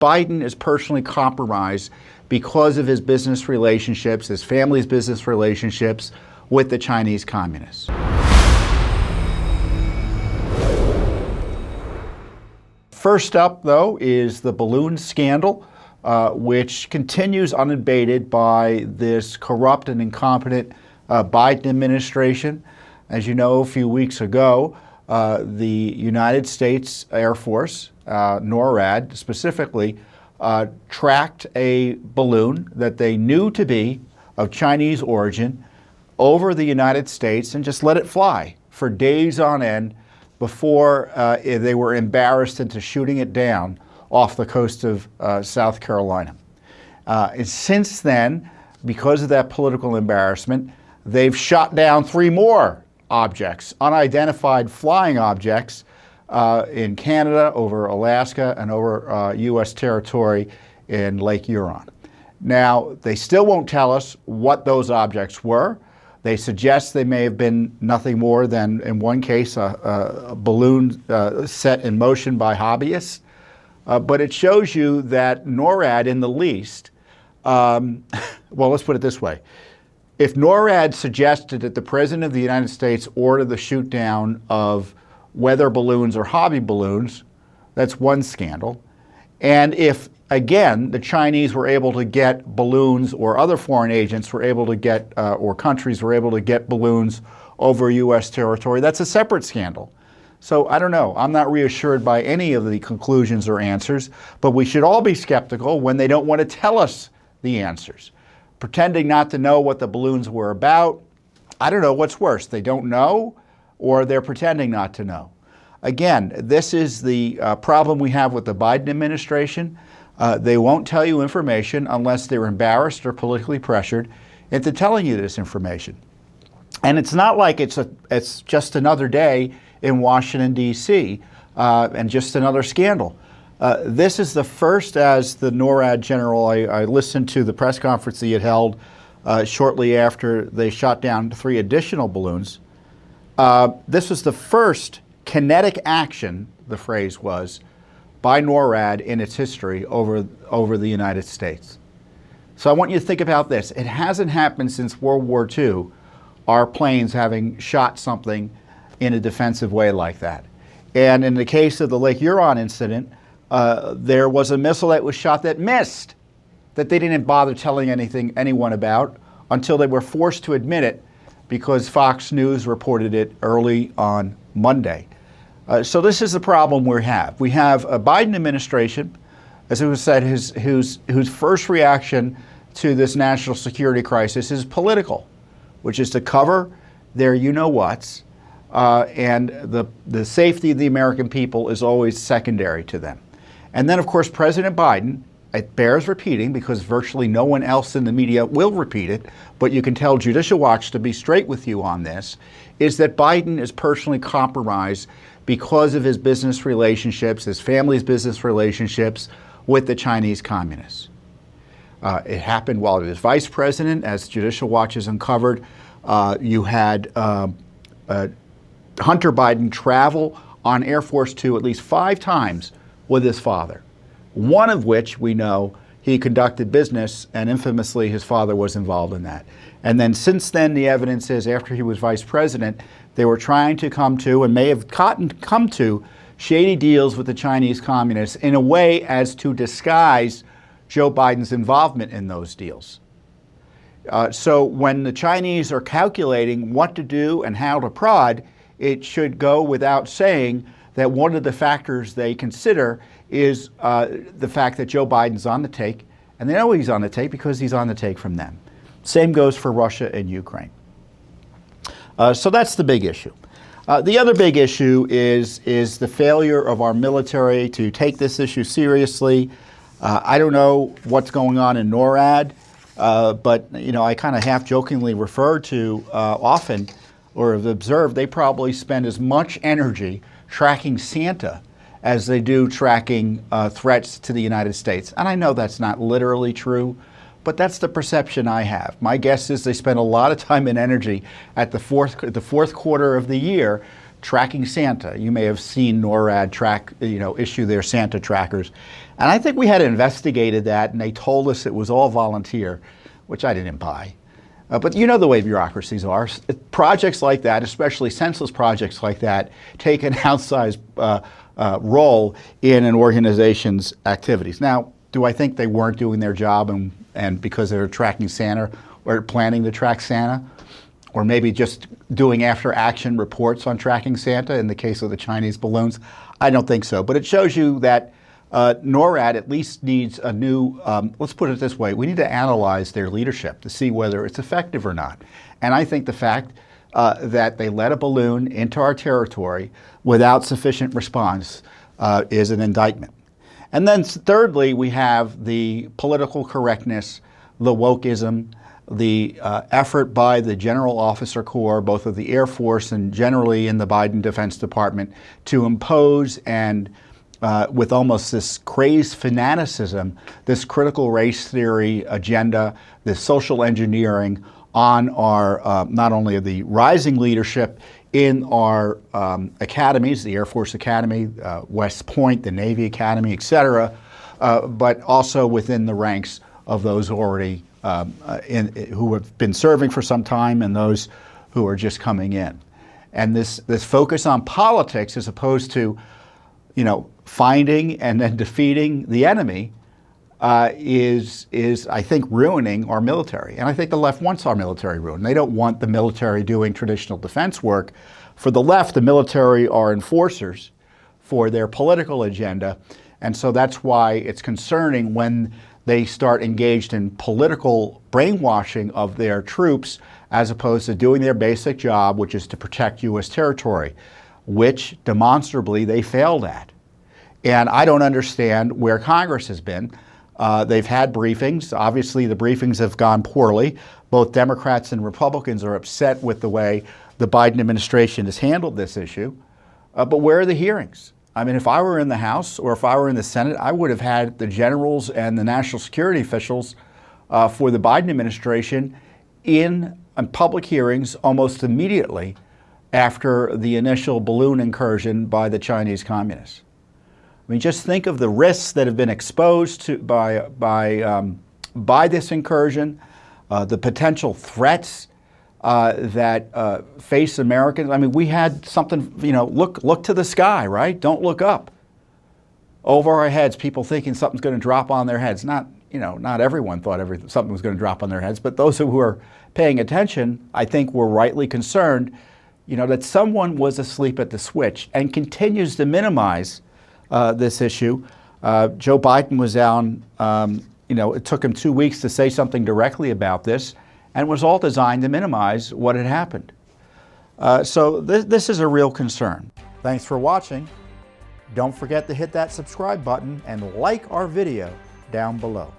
Biden is personally compromised because of his business relationships, his family's business relationships with the Chinese communists. First up, though, is the balloon scandal, which continues unabated by this corrupt and incompetent Biden administration. As you know, a few weeks ago, the United States Air Force, NORAD specifically, tracked a balloon that they knew to be of Chinese origin over the United States and just let it fly for days on end before they were embarrassed into shooting it down off the coast of South Carolina. And since then, because of that political embarrassment, they've shot down 3 more objects, unidentified flying objects, in Canada, over Alaska, and over U.S. territory in Lake Huron. Now, they still won't tell us what those objects were. They suggest they may have been nothing more than, in one case, a balloon set in motion by hobbyists. But it shows you that NORAD, in the least, well, let's put it this way. If NORAD suggested that the President of the United States order the shoot down of weather balloons or hobby balloons, that's one scandal. And if, again, the Chinese were able to get balloons, or other foreign agents were able to get, or countries were able to get balloons over U.S. territory, that's a separate scandal. So I don't know. I'm not reassured by any of the conclusions or answers, but we should all be skeptical when they don't want to tell us the answers. Pretending not to know what the balloons were about, I don't know what's worse. They don't know, or they're pretending not to know. Again, this is the problem we have with the Biden administration. They won't tell you information unless they're embarrassed or politically pressured into telling you this information. And it's not like it's just another day in Washington, D.C., and just another scandal. This is the first, as the NORAD general, I listened to the press conference he had held shortly after they shot down 3 additional balloons. This was the first kinetic action, the phrase was, by NORAD in its history over the United States. So I want you to think about this. It hasn't happened since World War II, our planes having shot something in a defensive way like that. And in the case of the Lake Huron incident, there was a missile that was shot that missed, that they didn't bother telling anyone about until they were forced to admit it because Fox News reported it early on Monday. So this is the problem we have. We have a Biden administration, as it was said, whose first reaction to this national security crisis is political, which is to cover their you-know-whats, and the safety of the American people is always secondary to them. And then, of course, President Biden, it bears repeating because virtually no one else in the media will repeat it, but you can tell Judicial Watch to be straight with you on this, is that Biden is personally compromised because of his business relationships, his family's business relationships with the Chinese communists. It happened while he was vice president, as Judicial Watch has uncovered. You had Hunter Biden travel on Air Force Two at least 5 times with his father, one of which we know he conducted business, and infamously his father was involved in that. And then since then, the evidence is after he was vice president, they were trying to come to, and may have come to, shady deals with the Chinese communists in a way as to disguise Joe Biden's involvement in those deals. So when the Chinese are calculating what to do and how to prod, it should go without saying that one of the factors they consider is the fact that Joe Biden's on the take, and they know he's on the take because he's on the take from them. Same goes for Russia and Ukraine. So that's the big issue. The other big issue is the failure of our military to take this issue seriously. I don't know what's going on in NORAD, but you know, I kind of half-jokingly refer to often, or have observed, they probably spend as much energy tracking Santa as they do tracking threats to the United States. And I know that's not literally true, but that's the perception I have. My guess is they spend a lot of time and energy at the fourth quarter of the year tracking Santa. You may have seen NORAD issue their Santa trackers. And I think we had investigated that, and they told us it was all volunteer, which I didn't buy. But you know the way bureaucracies are. Projects like that, especially senseless projects like that, take an outsized role in an organization's activities. Now, do I think they weren't doing their job and because they were tracking Santa or planning to track Santa? Or maybe just doing after-action reports on tracking Santa in the case of the Chinese balloons? I don't think so. But it shows you that NORAD at least needs a new, let's put it this way, we need to analyze their leadership to see whether it's effective or not. And I think the fact that they let a balloon into our territory without sufficient response is an indictment. And then thirdly, we have the political correctness, the Wokism, the effort by the General Officer Corps, both of the Air Force and generally in the Biden Defense Department, to impose and with almost this crazed fanaticism, this critical race theory agenda, this social engineering on our, not only the rising leadership in our academies, the Air Force Academy, West Point, the Navy Academy, et cetera, but also within the ranks of those already who have been serving for some time and those who are just coming in. And this focus on politics as opposed to, finding and then defeating the enemy is I think, ruining our military. And I think the left wants our military ruined. They don't want the military doing traditional defense work. For the left, the military are enforcers for their political agenda. And so that's why it's concerning when they start engaged in political brainwashing of their troops as opposed to doing their basic job, which is to protect U.S. territory, which demonstrably they failed at. And I don't understand where Congress has been. They've had briefings. Obviously, the briefings have gone poorly. Both Democrats and Republicans are upset with the way the Biden administration has handled this issue. But where are the hearings? I mean, if I were in the House or if I were in the Senate, I would have had the generals and the national security officials for the Biden administration in public hearings almost immediately after the initial balloon incursion by the Chinese communists. I mean, just think of the risks that have been exposed to by this incursion, the potential threats that face Americans. I mean, we had something, look to the sky, right? Don't look up. Over our heads, people thinking something's going to drop on their heads. Not everyone thought something was going to drop on their heads, but those who were paying attention, I think, were rightly concerned, that someone was asleep at the switch and continues to minimize this issue. Joe Biden was down, it took him 2 weeks to say something directly about this, and it was all designed to minimize what had happened. So this is a real concern. Thanks for watching. Don't forget to hit that subscribe button and like our video down below.